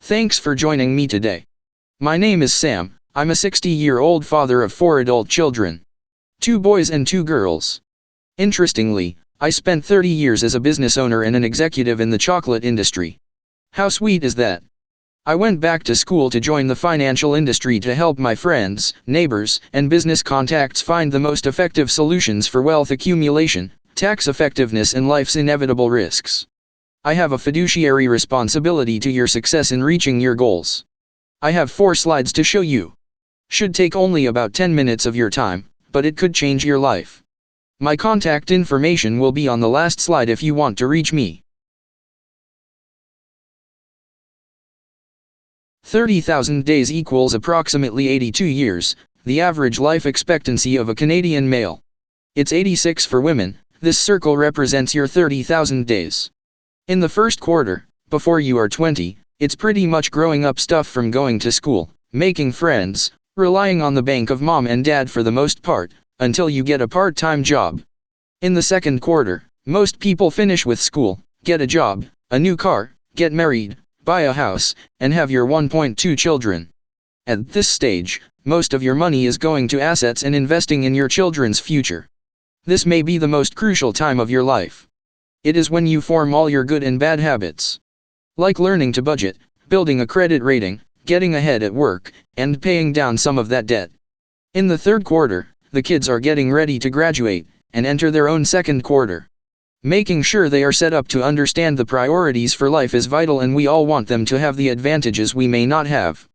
Thanks for joining me today. My name is Sam. I'm a 60-year-old father of 4 adult children. 2 boys and 2 girls. Interestingly, I spent 30 years as a business owner and an executive in the chocolate industry. How sweet is that? I went back to school to join the financial industry to help my friends, neighbors, and business contacts find the most effective solutions for wealth accumulation, tax effectiveness, and life's inevitable risks. I have a fiduciary responsibility to your success in reaching your goals. I have 4 slides to show you. Should take only about 10 minutes of your time, but it could change your life. My contact information will be on the last slide if you want to reach me. 30,000 days equals approximately 82 years, the average life expectancy of a Canadian male. It's 86 for women. This circle represents your 30,000 days. In the first quarter, before you are 20, it's pretty much growing up stuff from going to school, making friends, relying on the bank of mom and dad for the most part, until you get a part-time job. In the second quarter, most people finish with school, get a job, a new car, get married, buy a house, and have your 1.2 children. At this stage, most of your money is going to assets and investing in your children's future. This may be the most crucial time of your life. It is when you form all your good and bad habits. Like learning to budget, building a credit rating, getting ahead at work, and paying down some of that debt. In the third quarter, the kids are getting ready to graduate, and enter their own second quarter. Making sure they are set up to understand the priorities for life is vital, and we all want them to have the advantages we may not have.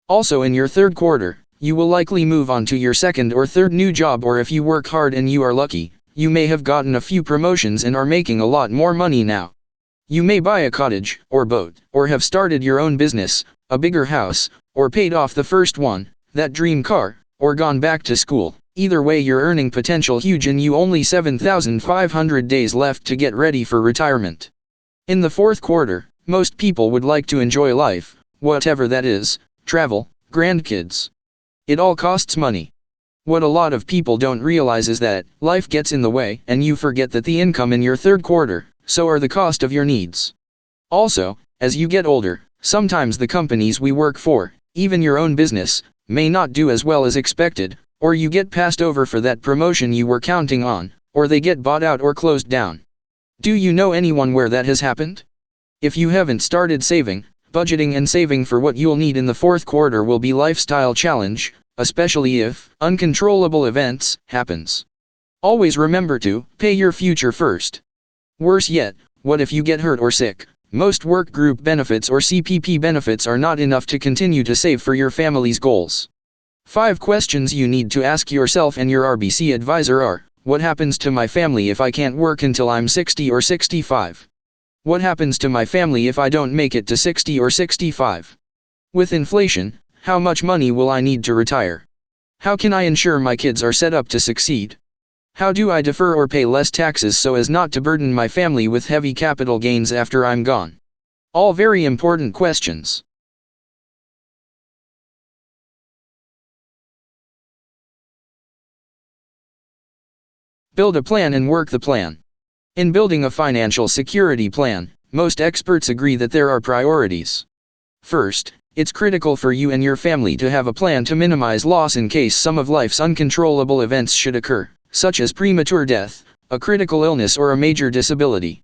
Also in your third quarter, you will likely move on to your second or third new job, or if you work hard and you are lucky, you may have gotten a few promotions and are making a lot more money now. You may buy a cottage, or boat, or have started your own business, a bigger house, or paid off the first one, that dream car, or gone back to school. Either way, your earning potential huge, and you only 7,500 days left to get ready for retirement. In the fourth quarter, most people would like to enjoy life, whatever that is, travel, grandkids. It all costs money. What a lot of people don't realize is that life gets in the way, and you forget that the income in your third quarter, so are the cost of your needs. Also, as you get older, sometimes the companies we work for, even your own business, may not do as well as expected, or you get passed over for that promotion you were counting on, or they get bought out or closed down. Do you know anyone where that has happened? If you haven't started saving, budgeting and saving for what you'll need in the fourth quarter will be lifestyle challenge, especially if uncontrollable events happens. Always remember to pay your future first. Worse yet, what if you get hurt or sick? Most work group benefits or CPP benefits are not enough to continue to save for your family's goals. 5 questions you need to ask yourself and your RBC advisor are: what happens to my family if I can't work until I'm 60 or 65? What happens to my family if I don't make it to 60 or 65? With inflation, how much money will I need to retire? How can I ensure my kids are set up to succeed? How do I defer or pay less taxes so as not to burden my family with heavy capital gains after I'm gone? All very important questions. Build a plan and work the plan. In building a financial security plan, most experts agree that there are priorities. First, it's critical for you and your family to have a plan to minimize loss in case some of life's uncontrollable events should occur, such as premature death, a critical illness, or a major disability.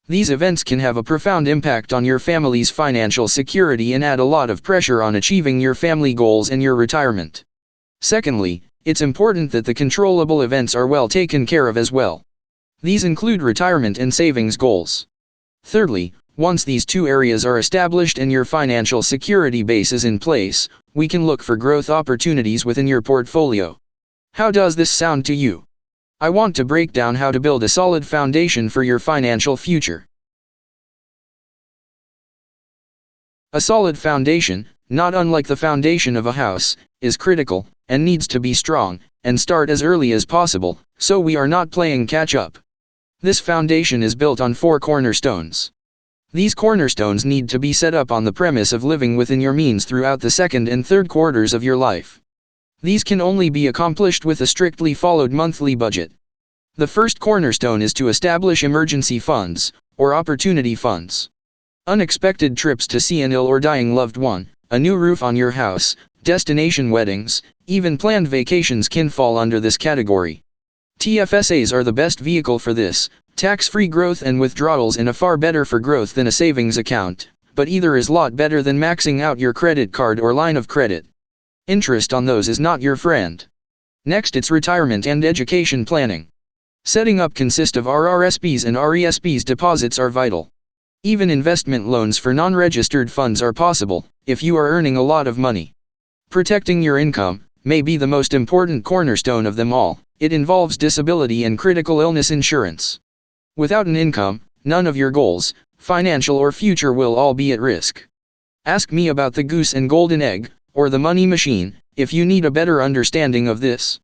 These events can have a profound impact on your family's financial security and add a lot of pressure on achieving your family goals and your retirement. Secondly, it's important that the controllable events are well taken care of as well. These include retirement and savings goals. Thirdly, once these 2 areas are established and your financial security base is in place, we can look for growth opportunities within your portfolio. How does this sound to you? I want to break down how to build a solid foundation for your financial future. A solid foundation, not unlike the foundation of a house, is critical, and needs to be strong, and start as early as possible, so we are not playing catch-up. This foundation is built on 4 cornerstones. These cornerstones need to be set up on the premise of living within your means throughout the second and third quarters of your life. These can only be accomplished with a strictly followed monthly budget. The first cornerstone is to establish emergency funds, or opportunity funds. Unexpected trips to see an ill or dying loved one, a new roof on your house, destination weddings, even planned vacations can fall under this category. TFSAs are the best vehicle for this, tax-free growth and withdrawals in a far better for growth than a savings account, but either is lot better than maxing out your credit card or line of credit. Interest on those is not your friend. Next, it's retirement and education planning. Setting up consist of RRSPs and RESPs. Deposits are vital. Even investment loans for non-registered funds are possible, if you are earning a lot of money. Protecting your income may be the most important cornerstone of them all. It involves disability and critical illness insurance. Without an income, none of your goals, financial or future, will all be at risk. Ask me about the goose and golden egg, or the money machine, if you need a better understanding of this.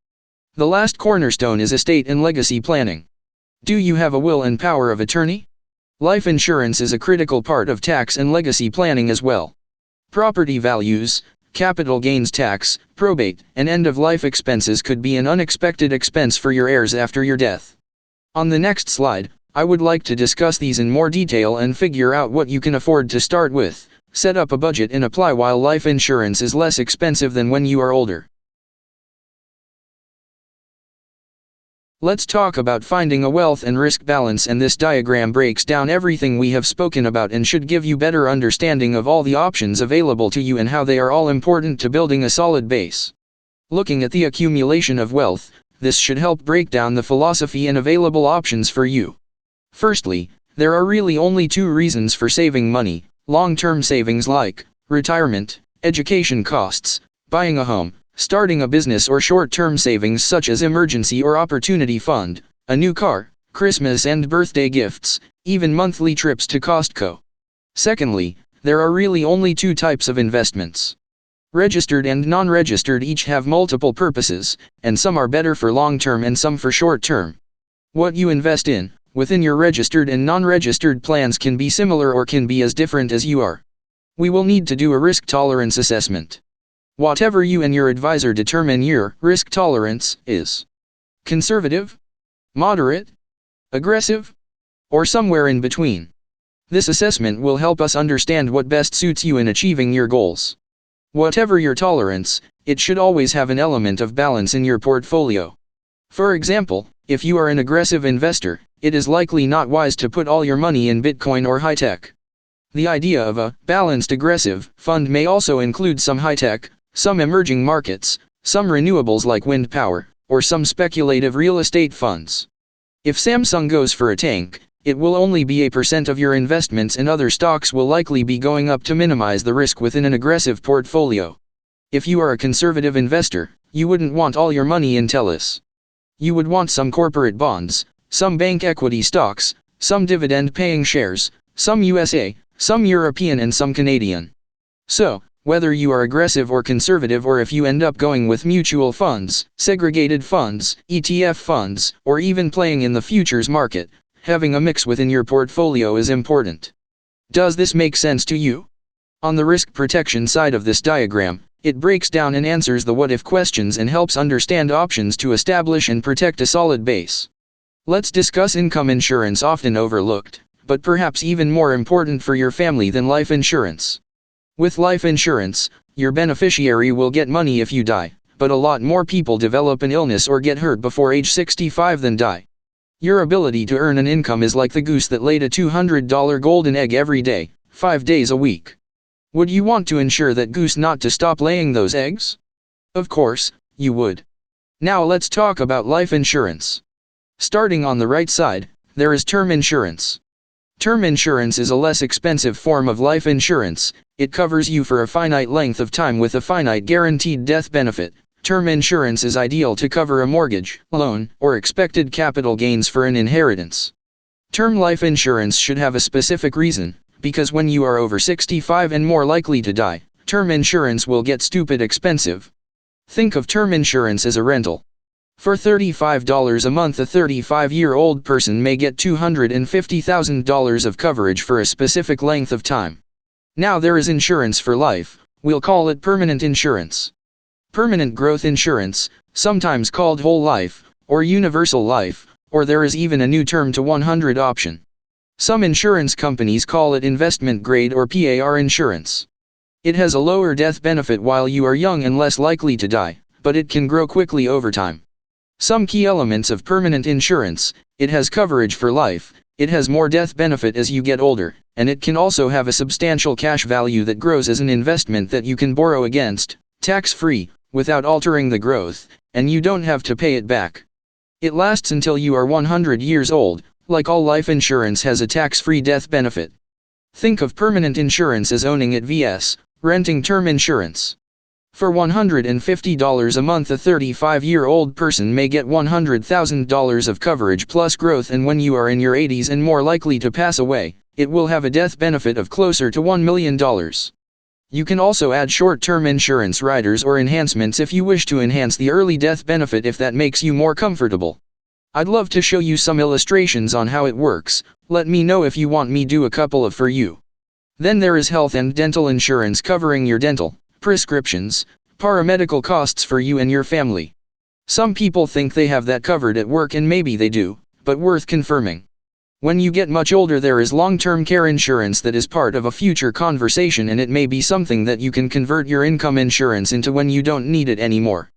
The last cornerstone is estate and legacy planning. Do you have a will and power of attorney? Life insurance is a critical part of tax and legacy planning as well. Property values, capital gains tax, probate, and end-of-life expenses could be an unexpected expense for your heirs after your death. On the next slide, I would like to discuss these in more detail and figure out what you can afford to start with, set up a budget and apply while life insurance is less expensive than when you are older. Let's talk about finding a wealth and risk balance, and this diagram breaks down everything we have spoken about and should give you better understanding of all the options available to you and how they are all important to building a solid base. Looking at the accumulation of wealth, this should help break down the philosophy and available options for you. Firstly, there are really only two reasons for saving money: long-term savings like retirement, education costs, buying a home, starting a business, or short-term savings such as emergency or opportunity fund, a new car, Christmas and birthday gifts, even monthly trips to Costco. Secondly, there are really only two types of investments. Registered and non-registered each have multiple purposes, and some are better for long-term and some for short-term. What you invest in, within your registered and non-registered plans, can be similar or can be as different as you are. We will need to do a risk tolerance assessment. Whatever you and your advisor determine your risk tolerance is. Conservative, moderate, aggressive, or somewhere in between. This assessment will help us understand what best suits you in achieving your goals. Whatever your tolerance, it should always have an element of balance in your portfolio. For example, if you are an aggressive investor, it is likely not wise to put all your money in Bitcoin or high-tech. The idea of a balanced aggressive fund may also include some high-tech, some emerging markets, some renewables like wind power, or some speculative real estate funds. If Samsung goes for a tank, it will only be 1% of your investments, and other stocks will likely be going up to minimize the risk within an aggressive portfolio. If you are a conservative investor, you wouldn't want all your money in TELUS. You would want some corporate bonds, some bank equity stocks, some dividend-paying shares, some USA, some European, and some Canadian. So, whether you are aggressive or conservative, or if you end up going with mutual funds, segregated funds, ETF funds, or even playing in the futures market, having a mix within your portfolio is important. Does this make sense to you? On the risk protection side of this diagram, it breaks down and answers the what-if questions and helps understand options to establish and protect a solid base. Let's discuss income insurance, often overlooked, but perhaps even more important for your family than life insurance. With life insurance, your beneficiary will get money if you die, but a lot more people develop an illness or get hurt before age 65 than die. Your ability to earn an income is like the goose that laid a $200 golden egg every day, 5 days a week. Would you want to ensure that goose not to stop laying those eggs? Of course, you would. Now let's talk about life insurance. Starting on the right side, there is term insurance. Term insurance is a less expensive form of life insurance. It covers you for a finite length of time with a finite guaranteed death benefit. Term insurance is ideal to cover a mortgage, loan, or expected capital gains for an inheritance. Term life insurance should have a specific reason, because when you are over 65 and more likely to die, term insurance will get stupid expensive. Think of term insurance as a rental. For $35 a month, a 35-year-old person may get $250,000 of coverage for a specific length of time. Now there is insurance for life. We'll call it permanent insurance. Permanent growth insurance, sometimes called whole life, or universal life, or there is even a new term to 100 option. Some insurance companies call it investment grade or PAR insurance. It has a lower death benefit while you are young and less likely to die, but it can grow quickly over time. Some key elements of permanent insurance: it has coverage for life, it has more death benefit as you get older, and it can also have a substantial cash value that grows as an investment that you can borrow against, tax-free, without altering the growth, and you don't have to pay it back. It lasts until you are 100 years old. Like all life insurance has a tax-free death benefit. Think of permanent insurance as owning it vs. renting term insurance. For $150 a month, a 35-year-old person may get $100,000 of coverage plus growth, and when you are in your 80s and more likely to pass away, it will have a death benefit of closer to $1 million. You can also add short-term insurance riders or enhancements if you wish to enhance the early death benefit if that makes you more comfortable. I'd love to show you some illustrations on how it works. Let me know if you want me do a couple of for you. Then there is health and dental insurance covering your dental, prescriptions, paramedical costs for you and your family. Some people think they have that covered at work, and maybe they do, but worth confirming. When you get much older, there is long-term care insurance that is part of a future conversation, and it may be something that you can convert your income insurance into when you don't need it anymore.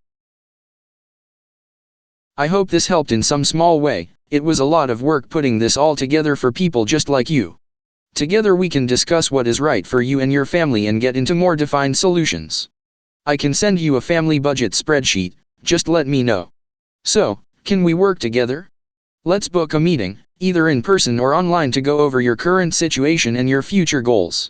I hope this helped in some small way. It was a lot of work putting this all together for people just like you. Together we can discuss what is right for you and your family and get into more defined solutions. I can send you a family budget spreadsheet, just let me know. So, can we work together? Let's book a meeting, either in person or online, to go over your current situation and your future goals.